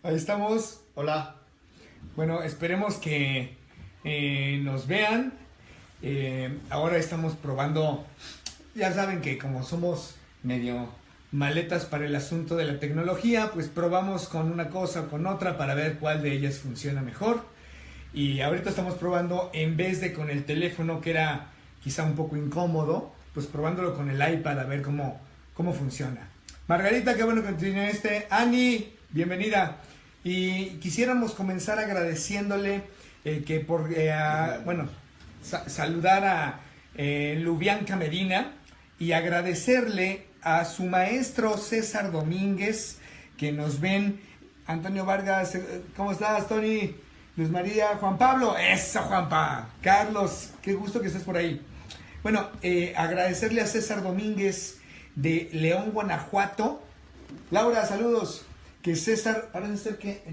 Ahí estamos. Hola. Bueno, esperemos que nos vean. Ahora estamos probando. Ya saben que como somos medio maletas para el asunto de la tecnología, pues probamos con una cosa o con otra para ver cuál de ellas funciona mejor. Y ahorita estamos probando, en vez de con el teléfono, que era quizá un poco incómodo, pues probándolo con el iPad a ver cómo funciona. Margarita, qué bueno que tiene Ani, bienvenida. Y quisiéramos comenzar agradeciéndole saludar a Lubianca Medina y agradecerle a su maestro César Domínguez, que nos ven. Antonio Vargas, ¿cómo estás, Tony? Luz María, Juan Pablo, ¡eso, Juanpa! Carlos, qué gusto que estés por ahí. Bueno, agradecerle a César Domínguez de León, Guanajuato. Laura, saludos. Que César, parece ser que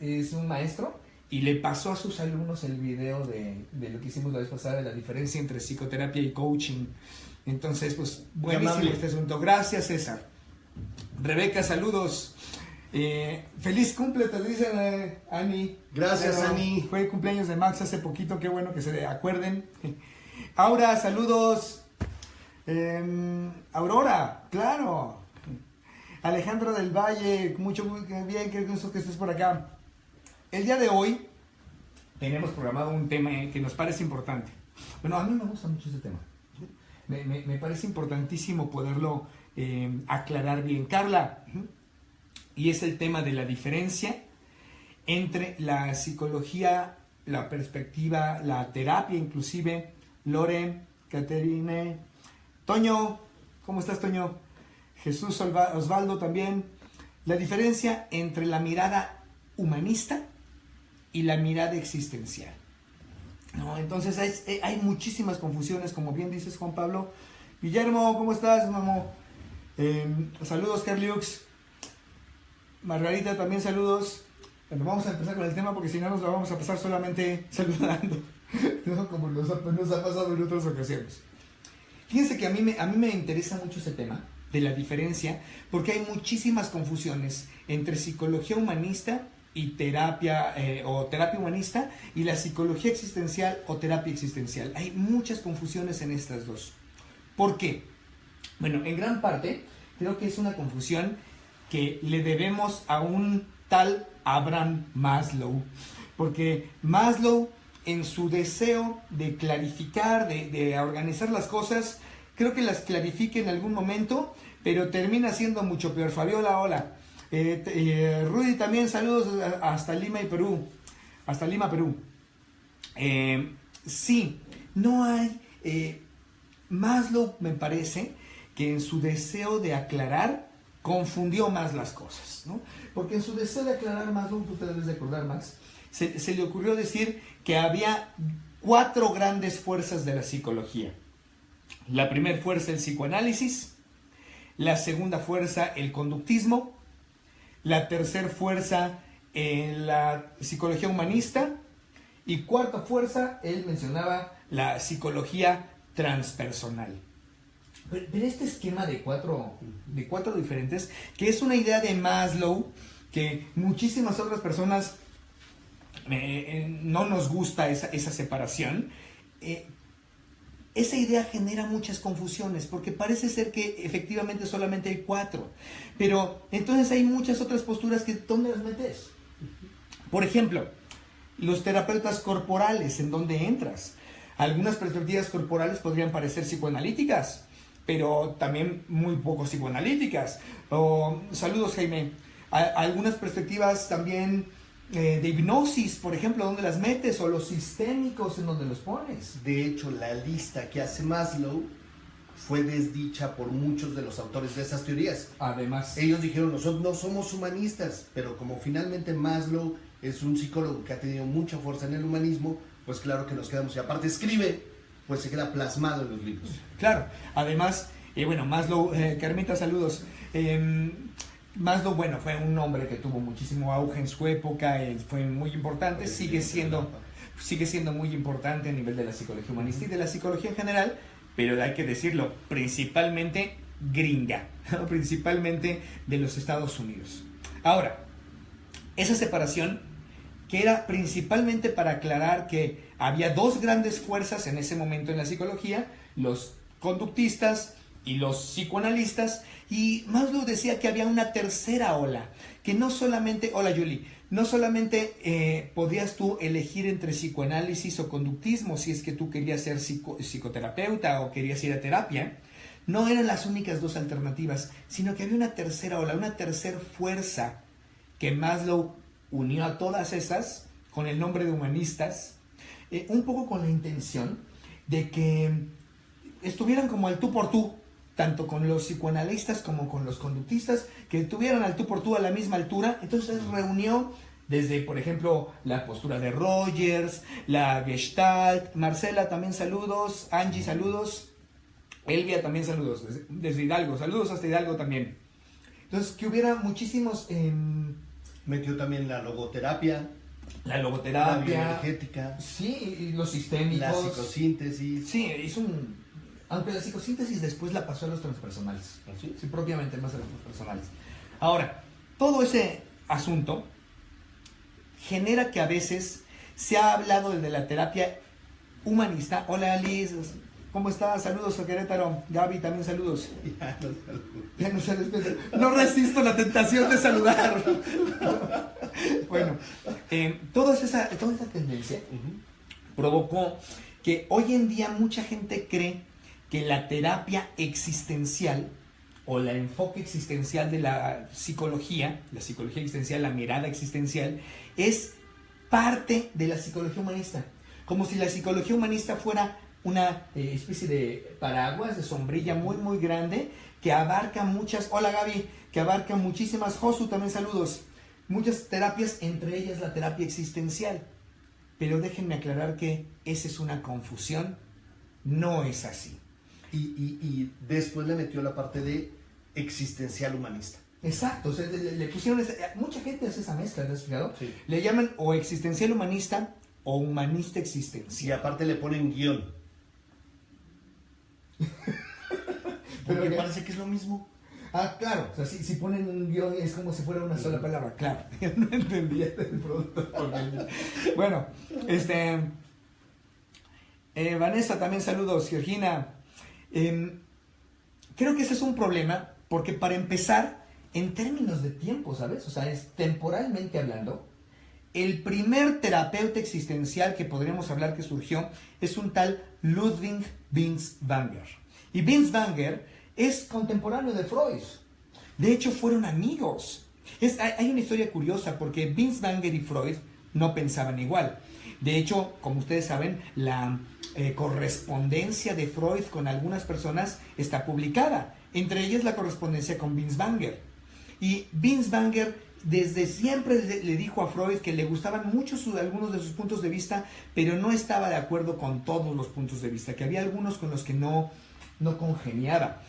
es un maestro y le pasó a sus alumnos el video de lo que hicimos la vez pasada, de la diferencia entre psicoterapia y coaching. Entonces, pues, buenísimo este asunto. Gracias, César. Rebeca, saludos. Feliz cumple, te dicen, Ani. Gracias, Ani. Fue cumpleaños de Max hace poquito, qué bueno que se acuerden. Aura, saludos. Aurora, claro. Alejandro del Valle, mucho bien, qué gusto que estés por acá. El día de hoy tenemos programado un tema que nos parece importante. Bueno, a mí me gusta mucho ese tema. Me parece importantísimo poderlo aclarar bien. Carla, y es el tema de la diferencia entre la psicología, la perspectiva, la terapia inclusive. Lore, Caterine, Toño, ¿cómo estás, Toño? Jesús Osvaldo también. La diferencia entre la mirada humanista y la mirada existencial. No, entonces hay muchísimas confusiones, como bien dices, Juan Pablo. Guillermo, ¿cómo estás, Mamo? Saludos, Carliux. Margarita, también saludos. Bueno, vamos a empezar con el tema porque si no nos lo vamos a pasar solamente saludando, ¿no? Como nos ha pasado en otras ocasiones. Fíjense que a mí me interesa mucho ese tema de la diferencia, porque hay muchísimas confusiones entre psicología humanista y terapia o terapia humanista y la psicología existencial o terapia existencial. Hay muchas confusiones en estas dos. ¿Por qué? Bueno, en gran parte creo que es una confusión que le debemos a un tal Abraham Maslow, porque Maslow, en su deseo de clarificar, de organizar las cosas, creo que las clarifique en algún momento, pero termina siendo mucho peor. Fabiola, hola. Rudy también, saludos hasta Lima y Perú. Hasta Lima, Perú. Sí, no hay... Maslow, me parece que en su deseo de aclarar, confundió más las cosas, ¿no? Porque en su deseo de aclarar, Maslow, tú te debes de acordar, Max, se le ocurrió decir que había 4 grandes fuerzas de la psicología. La primera fuerza, el psicoanálisis. La segunda fuerza, el conductismo. La tercera fuerza, la psicología humanista. Y cuarta fuerza, él mencionaba la psicología transpersonal. Pero este esquema de cuatro diferentes, que es una idea de Maslow, que muchísimas otras personas no nos gusta esa separación. Esa idea genera muchas confusiones, porque parece ser que efectivamente solamente hay 4. Pero entonces hay muchas otras posturas que ¿dónde las metes? Por ejemplo, los terapeutas corporales, ¿en dónde entras? Algunas perspectivas corporales podrían parecer psicoanalíticas, pero también muy poco psicoanalíticas. Saludos, Jaime. Algunas perspectivas también de hipnosis, por ejemplo, ¿dónde las metes? O los sistémicos, ¿en dónde los pones? De hecho, la lista que hace Maslow fue desdicha por muchos de los autores de esas teorías. Además, ellos dijeron, nosotros no somos humanistas, pero como finalmente Maslow es un psicólogo que ha tenido mucha fuerza en el humanismo, pues claro que nos quedamos. Y aparte escribe, pues se queda plasmado en los libros. Claro, además, bueno, Maslow, Carmita, saludos. Maslow, bueno, fue un hombre que tuvo muchísimo auge en su época, fue muy importante, sigue siendo muy importante a nivel de la psicología humanista y de la psicología en general, pero hay que decirlo, principalmente gringa, principalmente de los Estados Unidos. Ahora, esa separación que era principalmente para aclarar que había dos grandes fuerzas en ese momento en la psicología, los conductistas y los psicoanalistas, y Maslow decía que había una tercera ola, que no solamente, hola Julie, no solamente podías tú elegir entre psicoanálisis o conductismo si es que tú querías ser psicoterapeuta o querías ir a terapia, no eran las únicas dos alternativas, sino que había una tercera ola, una tercera fuerza que Maslow unió a todas esas con el nombre de humanistas, un poco con la intención de que estuvieran como al tú por tú, tanto con los psicoanalistas como con los conductistas, que estuvieran al tú por tú a la misma altura. Entonces reunió desde, por ejemplo, la postura de Rogers, la Gestalt, Marcela también saludos, Angie saludos, Elvia también saludos, desde Hidalgo, saludos hasta Hidalgo también. Entonces que hubiera muchísimos... Metió también la logoterapia. La logoterapia. La bioenergética. Sí, y los sistémicos. La psicosíntesis. Sí, hizo un... Aunque la psicosíntesis después la pasó a los transpersonales. ¿Sí? Sí, propiamente más a los transpersonales. Ahora, todo ese asunto genera que a veces se ha hablado de la terapia humanista. Hola Liz, ¿cómo estás? Saludos a Querétaro. Gaby, también saludos. Ya no saludos. No resisto la tentación de saludar. Bueno, toda esa tendencia provocó que hoy en día mucha gente cree que la terapia existencial o el enfoque existencial de la psicología existencial, la mirada existencial, es parte de la psicología humanista. Como si la psicología humanista fuera una especie de paraguas, de sombrilla muy muy grande que abarca muchas, hola Gaby, que abarca muchísimas, Josu también saludos, muchas terapias, entre ellas la terapia existencial. Pero déjenme aclarar que esa es una confusión, no es así. Y después le metió la parte de existencial humanista. Exacto, o sea, le pusieron, mucha gente hace esa mezcla, ¿te has fijado? Sí. Le llaman o existencial humanista o humanista existencial. Y aparte le ponen guión. Pero Porque parece que es lo mismo. Ah, claro, o sea, si ponen un guión es como si fuera una sola palabra, claro. No entendía el producto. Bueno, Vanessa, también saludos, Georgina. Creo que ese es un problema, porque para empezar, en términos de tiempo, ¿sabes? O sea, es temporalmente hablando, el primer terapeuta existencial que podríamos hablar que surgió es un tal Ludwig Binswanger. Y Binswanger es contemporáneo de Freud. De hecho, fueron amigos. Hay una historia curiosa porque Binswanger y Freud no pensaban igual. De hecho, como ustedes saben, la correspondencia de Freud con algunas personas está publicada. Entre ellas la correspondencia con Binswanger. Y Binswanger desde siempre le dijo a Freud que le gustaban mucho algunos de sus puntos de vista, pero no estaba de acuerdo con todos los puntos de vista, que había algunos con los que no congeniaba.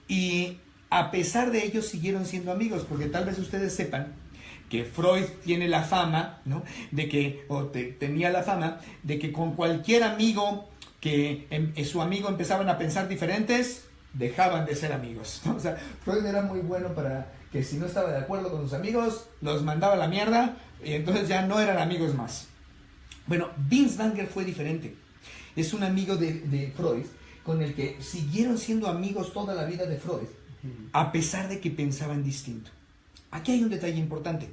Y a pesar de ello siguieron siendo amigos, porque tal vez ustedes sepan que Freud tiene la fama, ¿no? Tenía la fama de que con cualquier amigo que su amigo empezaban a pensar diferentes, dejaban de ser amigos, ¿no? O sea, Freud era muy bueno para que si no estaba de acuerdo con sus amigos, los mandaba a la mierda y entonces ya no eran amigos más. Bueno, Binswanger fue diferente. Es un amigo de Freud con el que siguieron siendo amigos toda la vida de Freud, a pesar de que pensaban distinto. Aquí hay un detalle importante.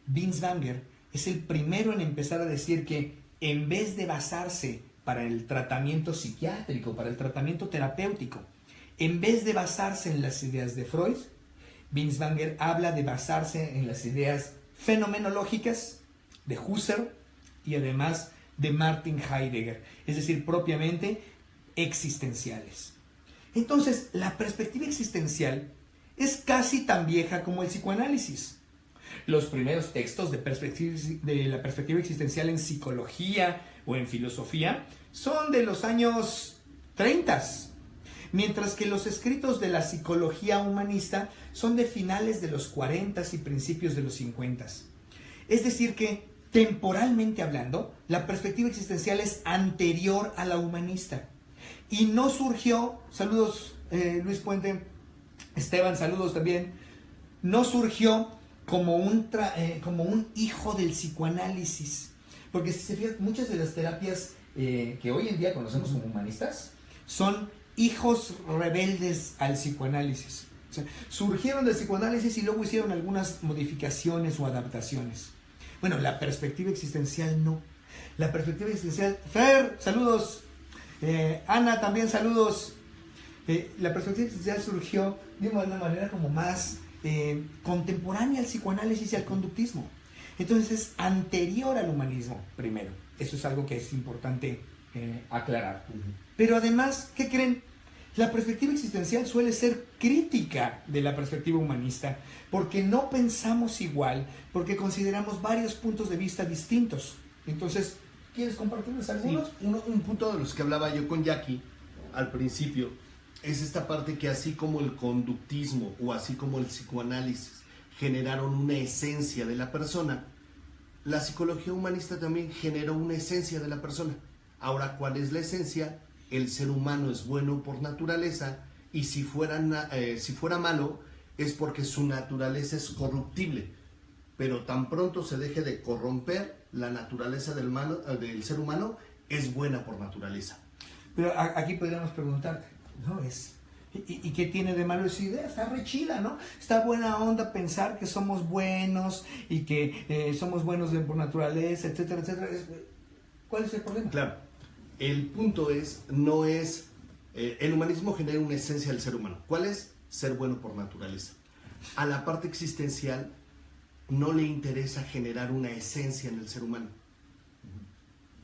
Binswanger es el primero en empezar a decir que en vez de basarse para el tratamiento psiquiátrico, para el tratamiento terapéutico, en vez de basarse en las ideas de Freud, Binswanger habla de basarse en las ideas fenomenológicas de Husserl y además de Martin Heidegger, es decir, propiamente existenciales. Entonces, la perspectiva existencial es casi tan vieja como el psicoanálisis. Los primeros textos de la perspectiva existencial en psicología o en filosofía son de los años 30, mientras que los escritos de la psicología humanista son de finales de los 40 y principios de los 50. Es decir que, temporalmente hablando, la perspectiva existencial es anterior a la humanista. Y no surgió, saludos Luis Puente, Esteban, saludos también, no surgió como como un hijo del psicoanálisis. Porque si se fijan, muchas de las terapias que hoy en día conocemos como humanistas son hijos rebeldes al psicoanálisis. O sea, surgieron del psicoanálisis y luego hicieron algunas modificaciones o adaptaciones. Bueno, la perspectiva existencial no. La perspectiva existencial... Fer, saludos. Ana, también saludos. La perspectiva existencial surgió de una manera como más contemporánea al psicoanálisis y al conductismo. Entonces es anterior al humanismo, primero. Eso es algo que es importante aclarar. Pero además, ¿qué creen? La perspectiva existencial suele ser crítica de la perspectiva humanista porque no pensamos igual, porque consideramos varios puntos de vista distintos. Entonces, ¿quieres compartirles algunos? Sí, un punto de los que hablaba yo con Jackie al principio es esta parte que así como el conductismo o así como el psicoanálisis generaron una esencia de la persona, la psicología humanista también generó una esencia de la persona. Ahora, ¿cuál es la esencia? El ser humano es bueno por naturaleza y si fuera malo es porque su naturaleza es corruptible. Pero tan pronto se deje de corromper, la naturaleza del ser humano es buena por naturaleza. Pero aquí podríamos preguntarte, ¿no? ¿Y qué tiene de malo esa idea? Está re chida, ¿no? Está buena onda pensar que somos buenos y que somos buenos por naturaleza, etcétera, etcétera. ¿Cuál es el problema? Claro, el punto no es, el humanismo genera una esencia del ser humano. ¿Cuál es? Ser bueno por naturaleza. A la parte existencial no le interesa generar una esencia en el ser humano.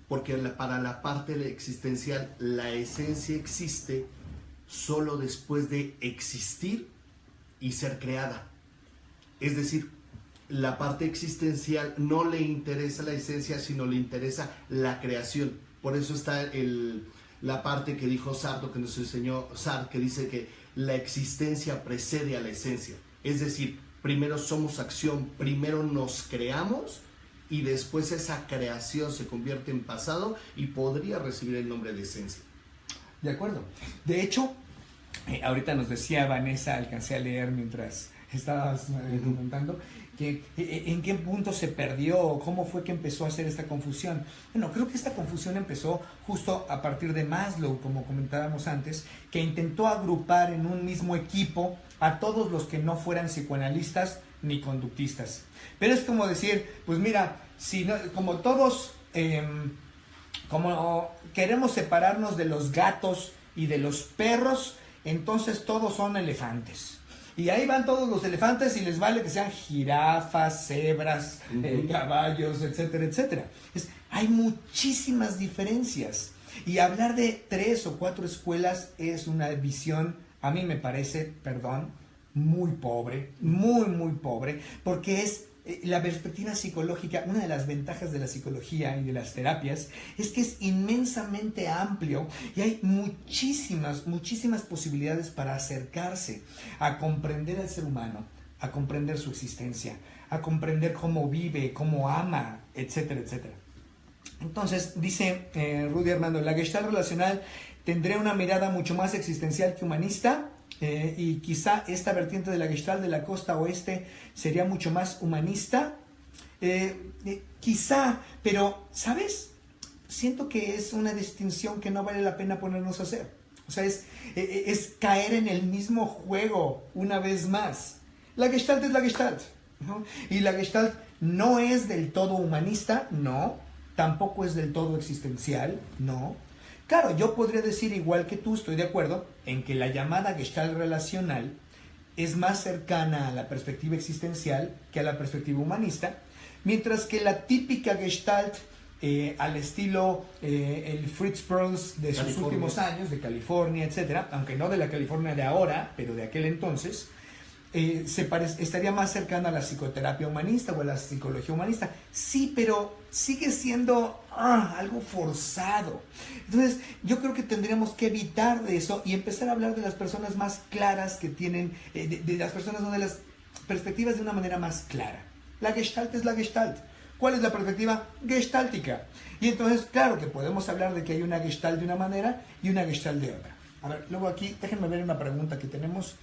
Porque para la parte existencial, la esencia existe solo después de existir y ser creada. Es decir, la parte existencial no le interesa la esencia, sino le interesa la creación. Por eso está la parte que dijo Sartre, que nos enseñó Sartre, que dice que la existencia precede a la esencia. Es decir, primero somos acción, primero nos creamos y después esa creación se convierte en pasado y podría recibir el nombre de esencia. De acuerdo. De hecho, ahorita nos decía Vanessa, alcancé a leer mientras estabas comentando, que en qué punto se perdió, cómo fue que empezó a hacer esta confusión. Bueno, creo que esta confusión empezó justo a partir de Maslow, como comentábamos antes, que intentó agrupar en un mismo equipo a todos los que no fueran psicoanalistas ni conductistas. Pero es como decir, pues mira, si no, como todos, como queremos separarnos de los gatos y de los perros, entonces todos son elefantes. Y ahí van todos los elefantes y les vale que sean jirafas, cebras, caballos, etcétera, etcétera. Hay muchísimas diferencias. Y hablar de 3 o 4 escuelas es una visión, a mí me parece, muy pobre, muy pobre, porque es la perspectiva psicológica. Una de las ventajas de la psicología y de las terapias es que es inmensamente amplio y hay muchísimas posibilidades para acercarse a comprender al ser humano, a comprender su existencia, a comprender cómo vive, cómo ama, etcétera, etcétera. Entonces, dice Rudy Hernando, la Gestalt relacional tendría una mirada mucho más existencial que humanista. Y quizá esta vertiente de la Gestalt de la costa oeste sería mucho más humanista, quizá, pero ¿sabes? Siento que es una distinción que no vale la pena ponernos a hacer. O sea, es caer en el mismo juego una vez más. La Gestalt es la Gestalt, ¿no? Y la Gestalt no es del todo humanista, no. Tampoco es del todo existencial, no. Claro, yo podría decir igual que tú, estoy de acuerdo, en que la llamada Gestalt relacional es más cercana a la perspectiva existencial que a la perspectiva humanista, mientras que la típica Gestalt al estilo el Fritz Perls de sus últimos años, de California, etcétera, aunque no de la California de ahora, pero de aquel entonces, estaría más cercana a la psicoterapia humanista o a la psicología humanista. Sí, pero sigue siendo algo forzado. Entonces, yo creo que tendríamos que evitar de eso y empezar a hablar de las personas más claras que tienen, de las personas donde las perspectivas de una manera más clara. La Gestalt es la Gestalt. ¿Cuál es la perspectiva? Gestáltica. Y entonces, claro que podemos hablar de que hay una Gestalt de una manera y una Gestalt de otra. A ver, luego aquí, déjenme ver una pregunta que tenemos.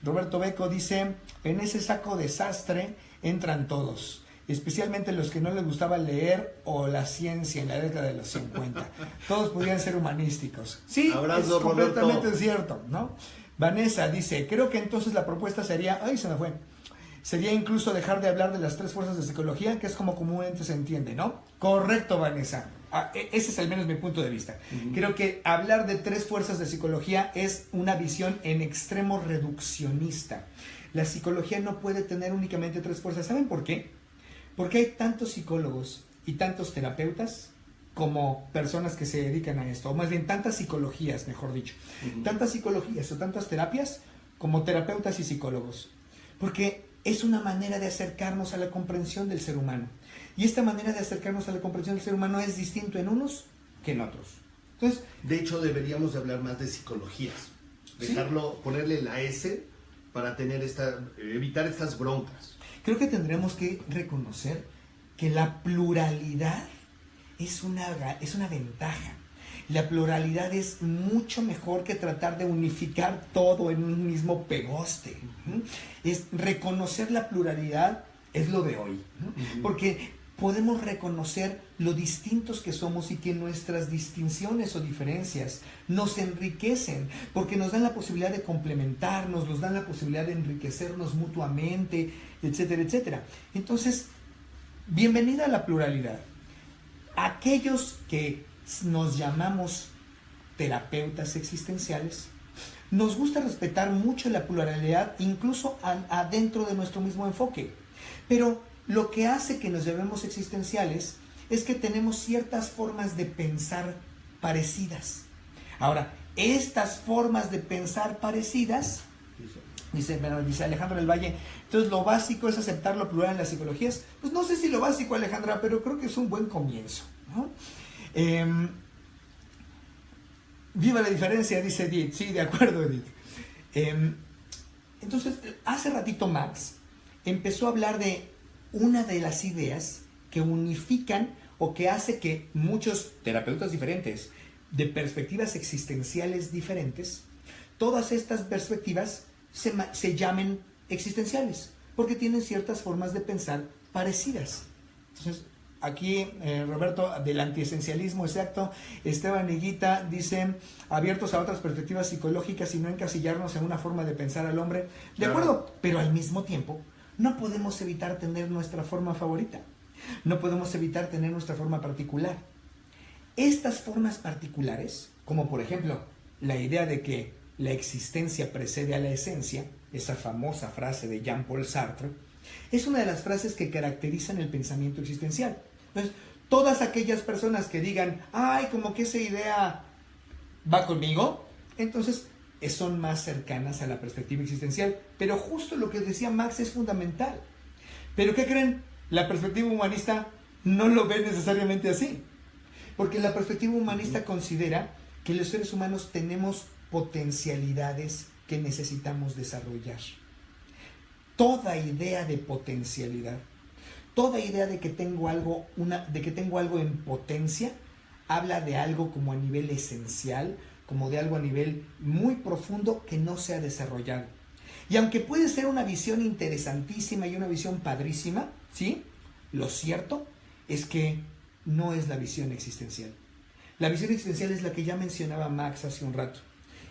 Roberto Beco dice, en ese saco de sastre entran todos, especialmente los que no les gustaba leer o la ciencia en la década de los 50. Todos podían ser humanísticos. Sí, abrazo, es completamente Roberto. cierto, ¿no? Vanessa dice, creo que entonces la propuesta sería, ay, se me fue, sería incluso dejar de hablar de las 3 fuerzas de psicología, que es como comúnmente se entiende, ¿no? Correcto, Vanessa. Ese es al menos mi punto de vista. Creo que hablar de 3 fuerzas de psicología es una visión en extremo reduccionista. La psicología no puede tener únicamente 3 fuerzas. ¿Saben por qué? Porque hay tantos psicólogos y tantos terapeutas como personas que se dedican a esto, o más bien tantas psicologías, mejor dicho, tantas psicologías o tantas terapias como terapeutas y psicólogos, porque es una manera de acercarnos a la comprensión del ser humano, y esta manera de acercarnos a la comprensión del ser humano es distinto en unos que en otros. Entonces, de hecho, deberíamos de hablar más de psicologías, dejarlo, ponerle la S para tener evitar estas broncas. Creo que tendremos que reconocer que la pluralidad es una ventaja. La pluralidad es mucho mejor que tratar de unificar todo en un mismo pegoste. Es reconocer la pluralidad, es lo de hoy, ¿no? Porque podemos reconocer lo distintos que somos y que nuestras distinciones o diferencias nos enriquecen, porque nos dan la posibilidad de complementarnos, nos dan la posibilidad de enriquecernos mutuamente, etcétera, etcétera. Entonces, bienvenida a la pluralidad. Aquellos que nos llamamos terapeutas existenciales, nos gusta respetar mucho la pluralidad, incluso adentro de nuestro mismo enfoque. Pero lo que hace que nos llamemos existenciales es que tenemos ciertas formas de pensar parecidas. Ahora, estas formas de pensar parecidas, dice Alejandra del Valle, entonces lo básico es aceptar lo plural en las psicologías. Pues no sé si lo básico, Alejandra, pero creo que es un buen comienzo, ¿no? Viva la diferencia, dice Edith. Sí, de acuerdo, Edith. Entonces, hace ratito Max empezó a hablar de una de las ideas que unifican o que hace que muchos terapeutas diferentes, de perspectivas existenciales diferentes, todas estas perspectivas se llamen existenciales, porque tienen ciertas formas de pensar parecidas. Entonces, aquí Roberto, del antiesencialismo exacto, Esteban Higuita dice, abiertos a otras perspectivas psicológicas y no encasillarnos en una forma de pensar al hombre. De acuerdo, pero al mismo tiempo, no podemos evitar tener nuestra forma favorita. No podemos evitar tener nuestra forma particular. Estas formas particulares, como por ejemplo la idea de que la existencia precede a la esencia, esa famosa frase de Jean-Paul Sartre, es una de las frases que caracterizan el pensamiento existencial. Entonces, todas aquellas personas que digan, ay, como que esa idea va conmigo, entonces son más cercanas a la perspectiva existencial. Pero justo lo que decía Max es fundamental. ¿Pero qué creen? La perspectiva humanista no lo ve necesariamente así. Porque la perspectiva humanista considera que los seres humanos tenemos potencialidades que necesitamos desarrollar. Toda idea de potencialidad, toda idea de que tengo algo, en potencia, habla de algo como a nivel esencial, como de algo a nivel muy profundo que no se ha desarrollado. Y aunque puede ser una visión interesantísima y una visión padrísima, ¿sí? Lo cierto es que no es la visión existencial. La visión existencial es la que ya mencionaba Max hace un rato.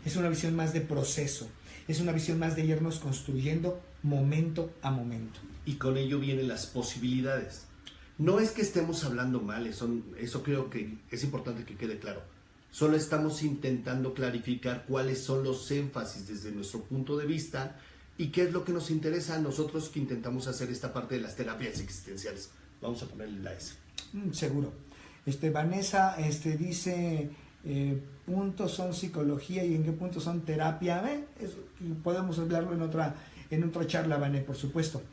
Es una visión más de proceso, es una visión más de irnos construyendo momento a momento. Y con ello vienen las posibilidades. No es que estemos hablando mal, eso creo que es importante que quede claro. Solo estamos intentando clarificar cuáles son los énfasis desde nuestro punto de vista y qué es lo que nos interesa a nosotros que intentamos hacer esta parte de las terapias existenciales. Vamos a ponerle la S. Seguro. Vanessa dice, puntos son psicología y en qué puntos son terapia. Podemos hablarlo en otra charla, Vané, por supuesto.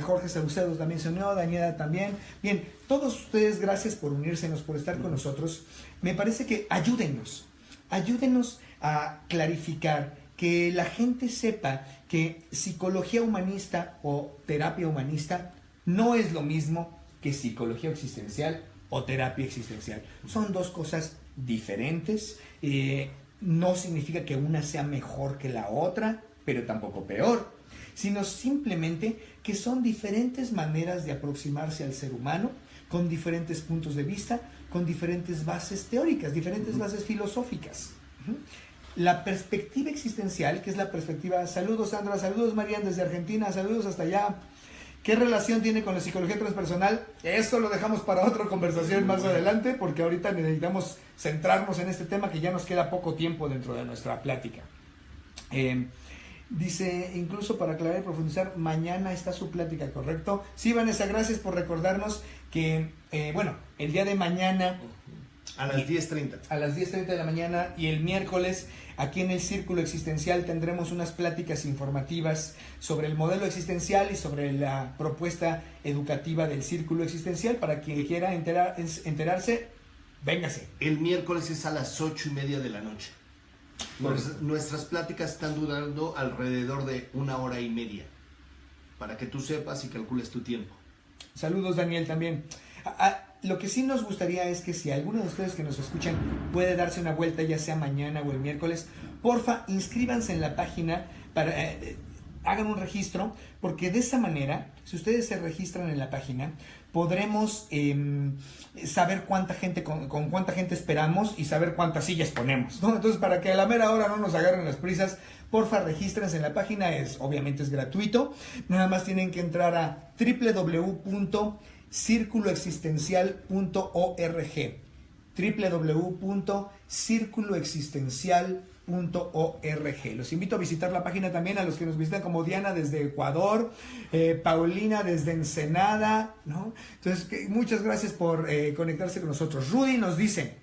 Jorge Saucedo también se unió, Daniela también. Bien, todos ustedes, gracias por unírsenos, por estar con nosotros. Me parece que ayúdennos a clarificar, que la gente sepa que psicología humanista o terapia humanista no es lo mismo que psicología existencial o terapia existencial. Son dos cosas diferentes. No significa que una sea mejor que la otra. pero tampoco peor, sino simplemente que son diferentes maneras de aproximarse al ser humano, con diferentes puntos de vista, con diferentes bases teóricas, diferentes bases filosóficas. La perspectiva existencial, que es la perspectiva... Saludos, Sandra, saludos, Marian, desde Argentina, saludos hasta allá. ¿Qué relación tiene con la psicología transpersonal? Eso lo dejamos para otra conversación más adelante, porque ahorita necesitamos centrarnos en este tema que ya nos queda poco tiempo dentro de nuestra plática. Dice, incluso para aclarar y profundizar, mañana está su plática, ¿correcto? Sí, Vanessa, gracias por recordarnos que, el día de mañana... A las 10:30. A las 10:30 de la mañana y el miércoles aquí en el Círculo Existencial tendremos unas pláticas informativas sobre el modelo existencial y sobre la propuesta educativa del Círculo Existencial. Para quien quiera enterarse, véngase. El miércoles es a las 8:30 de la noche. Nuestras pláticas están durando alrededor de 1 hora y media, para que tú sepas y calcules tu tiempo. Saludos, Daniel, también. Lo que sí nos gustaría es que si alguno de ustedes que nos escuchan puede darse una vuelta, ya sea mañana o el miércoles, porfa, inscríbanse en la página, hagan un registro, porque de esa manera, si ustedes se registran en la página, podremos saber cuánta gente, con cuánta gente esperamos y saber cuántas sillas ponemos, ¿no? Entonces, para que a la mera hora no nos agarren las prisas, porfa, regístrense en la página, obviamente es gratuito, nada más tienen que entrar a www.circuloexistencial.org www.circuloexistencial.org. Los invito a visitar la página también a los que nos visitan, como Diana desde Ecuador, Paulina desde Ensenada, ¿no? Entonces, muchas gracias por conectarse con nosotros. Rudy nos dice,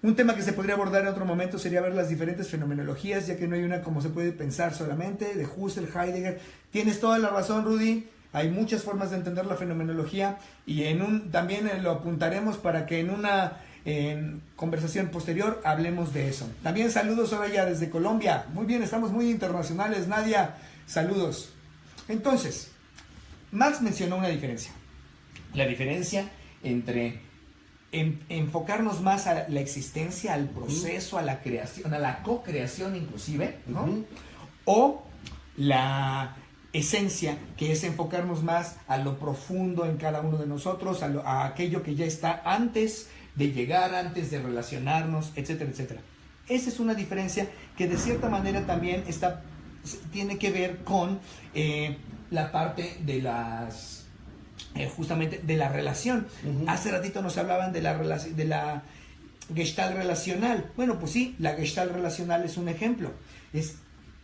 un tema que se podría abordar en otro momento sería ver las diferentes fenomenologías, ya que no hay una como se puede pensar solamente, de Husserl, Heidegger. Tienes toda la razón, Rudy. Hay muchas formas de entender la fenomenología y también lo apuntaremos para que en una conversación posterior hablemos de eso. También saludos ahora ya desde Colombia. Muy bien, estamos muy internacionales. Nadia, saludos. Entonces, Marx mencionó una diferencia. La diferencia entre enfocarnos más a la existencia, al proceso, a la creación, a la co-creación inclusive, ¿no? O la esencia, que es enfocarnos más a lo profundo en cada uno de nosotros, a aquello que ya está antes de llegar, antes de relacionarnos, etcétera, etcétera. Esa es una diferencia que de cierta manera también tiene que ver con la parte de justamente de la relación. Hace ratito nos hablaban de la Gestalt relacional. Bueno, pues sí, la Gestalt relacional es un ejemplo. Es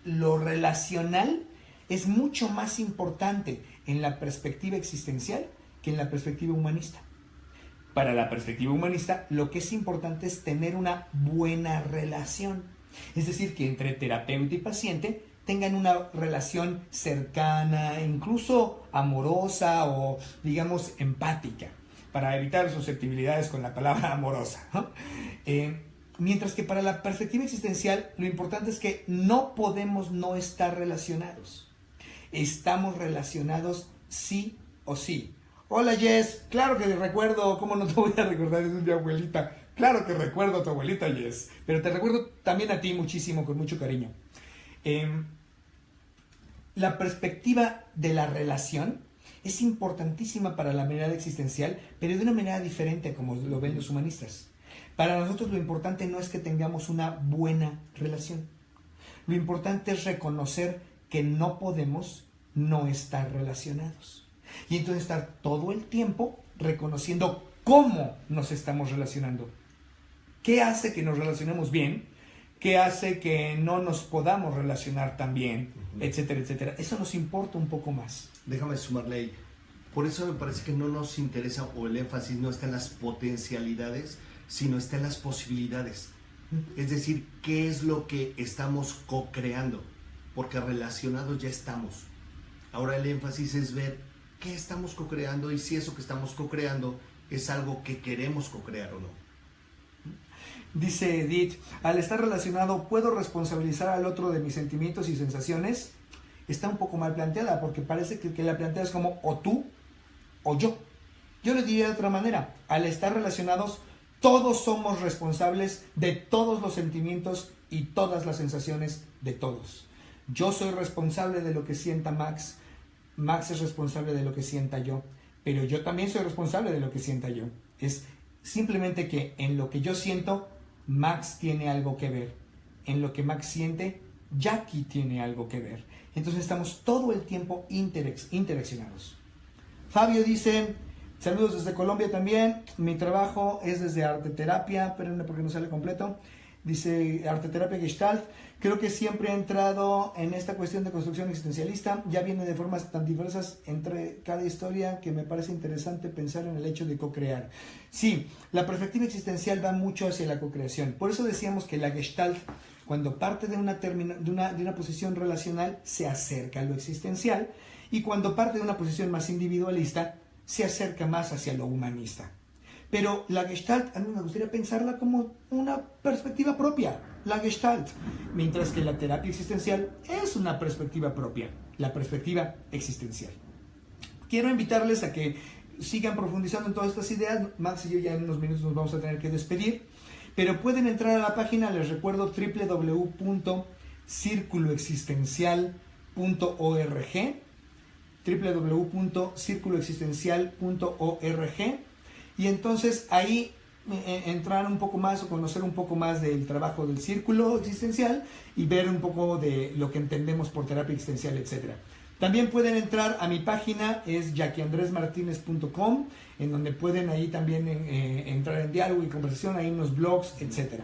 lo relacional. Es mucho más importante en la perspectiva existencial que en la perspectiva humanista. Para la perspectiva humanista, lo que es importante es tener una buena relación. Es decir, que entre terapeuta y paciente tengan una relación cercana, incluso amorosa o, digamos, empática, para evitar susceptibilidades con la palabra amorosa, ¿no? Mientras que para la perspectiva existencial, lo importante es que no podemos no estar relacionados. Estamos relacionados sí o sí. Hola, Jess, claro que recuerdo, ¿cómo no te voy a recordar? Es mi abuelita. Claro que recuerdo a tu abuelita, Jess, pero te recuerdo también a ti muchísimo, con mucho cariño. La perspectiva de la relación es importantísima para la mirada existencial, pero de una manera diferente como lo ven los humanistas. Para nosotros lo importante no es que tengamos una buena relación. Lo importante es reconocer que no podemos no estar relacionados. Y entonces estar todo el tiempo reconociendo cómo nos estamos relacionando. ¿Qué hace que nos relacionemos bien? ¿Qué hace que no nos podamos relacionar tan bien? Etcétera, etcétera. Eso nos importa un poco más. Déjame sumarle ahí. Por eso me parece que no nos interesa, o el énfasis no está en las potencialidades, sino está en las posibilidades. Es decir, ¿qué es lo que estamos co-creando? Porque relacionados ya estamos. Ahora el énfasis es ver qué estamos co-creando y si eso que estamos co-creando es algo que queremos co-crear o no. Dice Edith, al estar relacionado, ¿puedo responsabilizar al otro de mis sentimientos y sensaciones? Está un poco mal planteada, porque parece que la planteas como o tú o yo. Yo le diría de otra manera, al estar relacionados, todos somos responsables de todos los sentimientos y todas las sensaciones de todos. Yo soy responsable de lo que sienta Max, Max es responsable de lo que sienta yo, pero yo también soy responsable de lo que sienta yo. Es simplemente que en lo que yo siento, Max tiene algo que ver. En lo que Max siente, Jackie tiene algo que ver. Entonces estamos todo el tiempo interaccionados. Fabio dice, saludos desde Colombia también, mi trabajo es desde arte terapia, espérenme porque no sale completo. Dice arte terapia Gestalt, creo que siempre he entrado en esta cuestión de construcción existencialista, ya viene de formas tan diversas entre cada historia que me parece interesante pensar en el hecho de co-crear. Sí, la perspectiva existencial va mucho hacia la co-creación, por eso decíamos que la Gestalt, cuando parte de una posición relacional, se acerca a lo existencial, y cuando parte de una posición más individualista, se acerca más hacia lo humanista. Pero la Gestalt, a mí me gustaría pensarla como una perspectiva propia, la Gestalt, mientras que la terapia existencial es una perspectiva propia, la perspectiva existencial. Quiero invitarles a que sigan profundizando en todas estas ideas. Max y yo ya en unos minutos nos vamos a tener que despedir, pero pueden entrar a la página, les recuerdo, www.circuloexistencial.org, www.circuloexistencial.org, y entonces ahí entrar un poco más o conocer un poco más del trabajo del círculo existencial y ver un poco de lo que entendemos por terapia existencial, etc. También pueden entrar a mi página, es jaquiandresmartinez.com, en donde pueden ahí también entrar en diálogo y conversación, hay unos blogs, etc.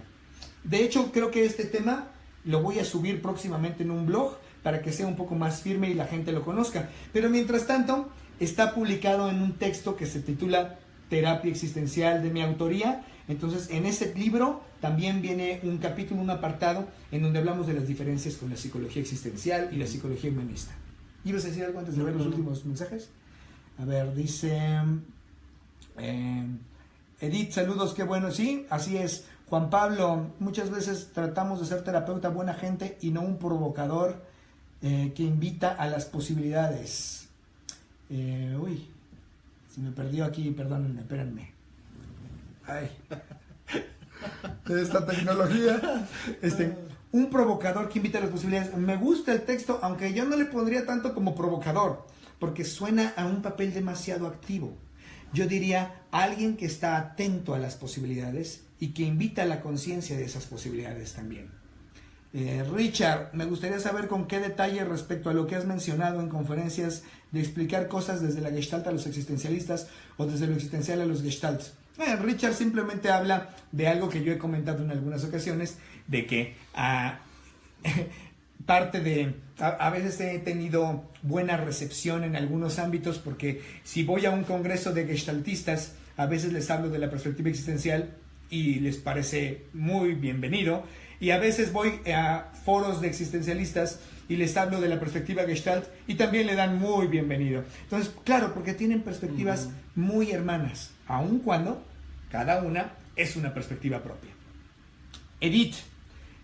De hecho, creo que este tema lo voy a subir próximamente en un blog para que sea un poco más firme y la gente lo conozca. Pero mientras tanto, está publicado en un texto que se titula Terapia Existencial, de mi autoría. Entonces, en ese libro también viene un capítulo, un apartado, en donde hablamos de las diferencias con la psicología existencial y la psicología humanista. ¿Ibas a decir algo antes de ver los últimos mensajes? A ver, dice Edith, saludos, qué bueno. Sí, así es. Juan Pablo, muchas veces tratamos de ser terapeuta buena gente y no un provocador que invita a las posibilidades. Uy, se me perdió aquí, perdónenme, espérenme. Ay, de esta tecnología. Un provocador que invita a las posibilidades. Me gusta el texto, aunque yo no le pondría tanto como provocador, porque suena a un papel demasiado activo. Yo diría alguien que está atento a las posibilidades y que invita a la conciencia de esas posibilidades también. Richard, me gustaría saber con qué detalle respecto a lo que has mencionado en conferencias de explicar cosas desde la Gestalt a los existencialistas o desde lo existencial a los Gestalts. Richard simplemente habla de algo que yo he comentado en algunas ocasiones, de que parte de... A veces he tenido buena recepción en algunos ámbitos, porque si voy a un congreso de gestaltistas, a veces les hablo de la perspectiva existencial y les parece muy bienvenido, y a veces voy a foros de existencialistas y les hablo de la perspectiva Gestalt y también le dan muy bienvenido. Entonces, claro, porque tienen perspectivas muy hermanas, aun cuando cada una es una perspectiva propia. Edith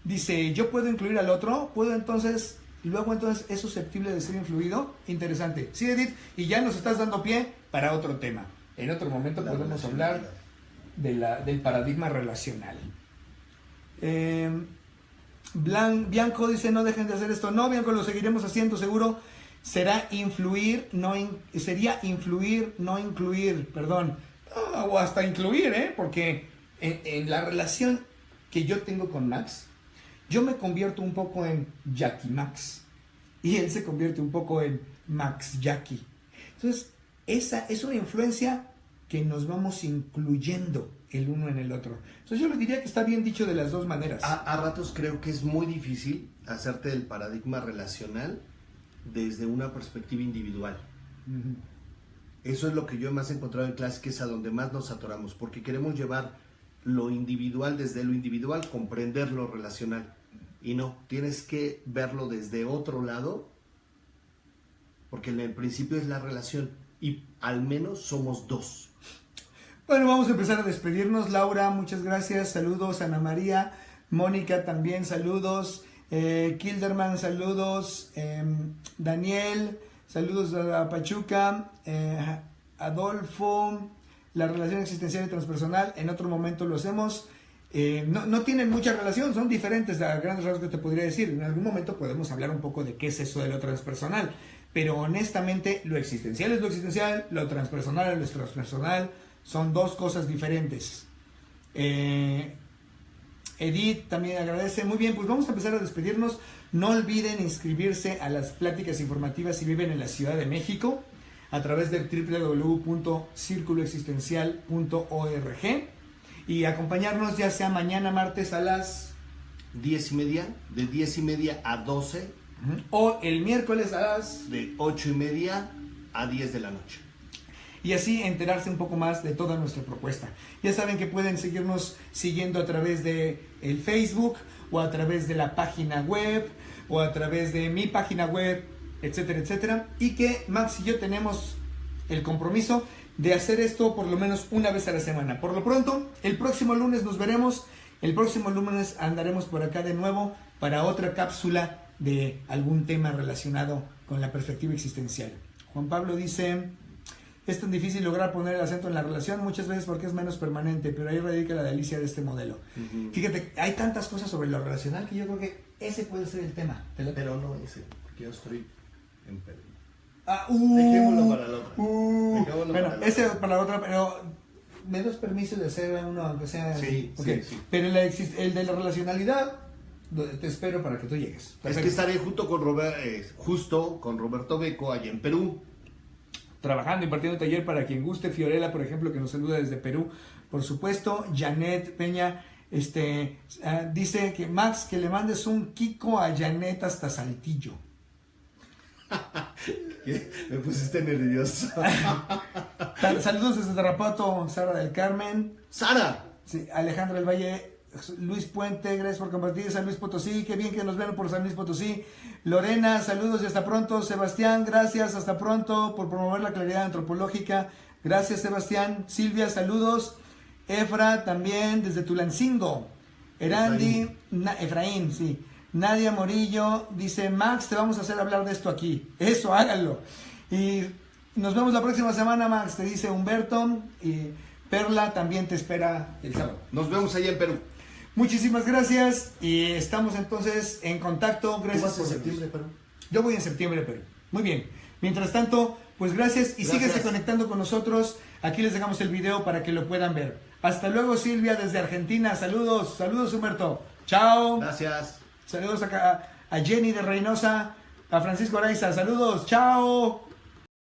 dice, ¿yo puedo incluir al otro? ¿Puedo entonces, luego entonces es susceptible de ser influido? Interesante. Sí, Edith, y ya nos estás dando pie para otro tema. En otro momento podemos hablar del paradigma relacional. Bianco dice, no dejen de hacer esto. No, Bianco, lo seguiremos haciendo seguro. Sería influir, no incluir, perdón. O hasta incluir, porque en la relación que yo tengo con Max, yo me convierto un poco en Jackie Max y él se convierte un poco en Max Jackie. Entonces, esa es una influencia que nos vamos incluyendo el uno en el otro. Entonces yo le diría que está bien dicho de las dos maneras. A ratos creo que es muy difícil hacerte el paradigma relacional desde una perspectiva individual. Uh-huh. Eso es lo que yo más he encontrado en clase, que es a donde más nos atoramos, porque queremos llevar lo individual desde lo individual, comprender lo relacional. Y no, tienes que verlo desde otro lado, porque en el principio es la relación y al menos somos dos. Bueno, vamos a empezar a despedirnos. Laura, muchas gracias. Saludos. Ana María. Mónica, también saludos. Kilderman, saludos. Daniel, saludos a Pachuca. Adolfo, la relación existencial y transpersonal. En otro momento lo hacemos. no tienen mucha relación, son diferentes a grandes rasgos, te podría decir. En algún momento podemos hablar un poco de qué es eso de lo transpersonal, pero honestamente lo existencial es lo existencial, lo transpersonal es lo transpersonal, son dos cosas diferentes. Edith también agradece. Muy bien, pues vamos a empezar a despedirnos. No olviden inscribirse a las pláticas informativas si viven en la Ciudad de México a través del www.circuloexistencial.org y acompañarnos ya sea mañana martes a las 10:30, de 10:30 a 12, o el miércoles a las de 8:30 a 10 de la noche. Y así enterarse un poco más de toda nuestra propuesta. Ya saben que pueden seguirnos siguiendo a través de el Facebook o a través de la página web o a través de mi página web, etcétera, etcétera. Y que Max y yo tenemos el compromiso de hacer esto por lo menos una vez a la semana. Por lo pronto, el próximo lunes nos veremos. El próximo lunes andaremos por acá de nuevo para otra cápsula de algún tema relacionado con la perspectiva existencial. Juan Pablo dice: es tan difícil lograr poner el acento en la relación muchas veces porque es menos permanente, pero ahí radica la delicia de este modelo. Fíjate, hay tantas cosas sobre lo relacional que yo creo que ese puede ser el tema. Pero no ese, porque yo estoy en Perú. Dejémoslo para la otra. Bueno, ese para la otra, pero me das permiso de hacer uno, aunque sea... Sí, okay. sí. Pero el de la relacionalidad, te espero para que tú llegues. Perfecto. Es que estaré justo con Roberto Beco allá en Perú. Trabajando, impartiendo taller para quien guste. Fiorella, por ejemplo, que nos saluda desde Perú, por supuesto. Janet Peña dice que Max, que le mandes un Kiko a Janet hasta Saltillo. Me pusiste nervioso. Saludos desde Tarapato, Sara del Carmen. ¡Sara! Sí, Alejandro del Valle, Luis Puente, gracias por compartir. San Luis Potosí, qué bien que nos ven por San Luis Potosí. Lorena, saludos y hasta pronto. Sebastián, gracias, hasta pronto por promover la claridad antropológica. Gracias, Sebastián. Silvia, saludos. Efra, también desde Tulancingo. Erandi, Efraín, sí. Nadia Morillo dice: Max, te vamos a hacer hablar de esto aquí. Eso, háganlo. Y nos vemos la próxima semana, Max, te dice Humberto. Y Perla también te espera el sábado. Nos vemos allá en Perú. Muchísimas gracias y estamos entonces en contacto. Gracias. ¿Tú vas en septiembre, Perú? Yo voy en septiembre, Perú. Muy bien. Mientras tanto, pues gracias y síguese conectando con nosotros. Aquí les dejamos el video para que lo puedan ver. Hasta luego, Silvia, desde Argentina. Saludos, saludos, Humberto. Chao. Gracias. Saludos acá a Jenny de Reynosa, a Francisco Araiza. Saludos, chao.